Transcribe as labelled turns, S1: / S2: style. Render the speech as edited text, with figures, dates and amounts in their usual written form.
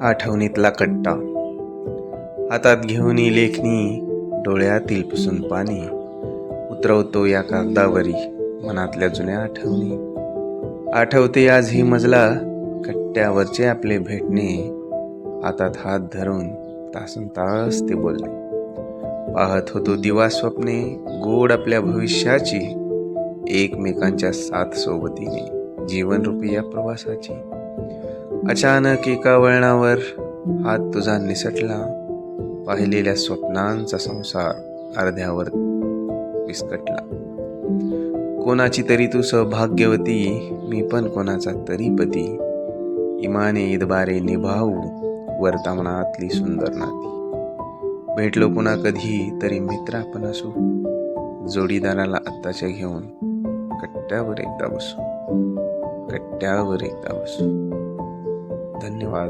S1: आठवणीतला कट्टा हातात घेऊन लेखणी, डोळ्यातील पुसून पाणी उतरवतो या कागदावरी मनातल्या जुन्या आठवणी. आठवते आजही मजला कट्ट्यावरचे आपले भेटणे, हातात हात धरून तासनतास ते बोलणे. पाहत होतो दिवा स्वप्ने गोड आपल्या भविष्याची, एकमेकांच्या साथ सोबतीने जीवनरूपी या प्रवासाची. अचानक एका वळणावर हात तुझा निसटला, पाहिलेल्या स्वप्नांचा संसार अर्ध्यावर विस्कटला. कोणाची तरी तू सौभाग्यवती, मी पण कोणाचा तरी पती. इमाने इतबारे निभावू वर्तमानातली सुंदर नाती. भेटलो पुन्हा कधी तरी मित्र आपण असू, जोडीदाराला आत्ताच्या घेऊन कट्ट्यावर एकदा बसू, कट्ट्यावर एकदा बसू. धन्यवाद.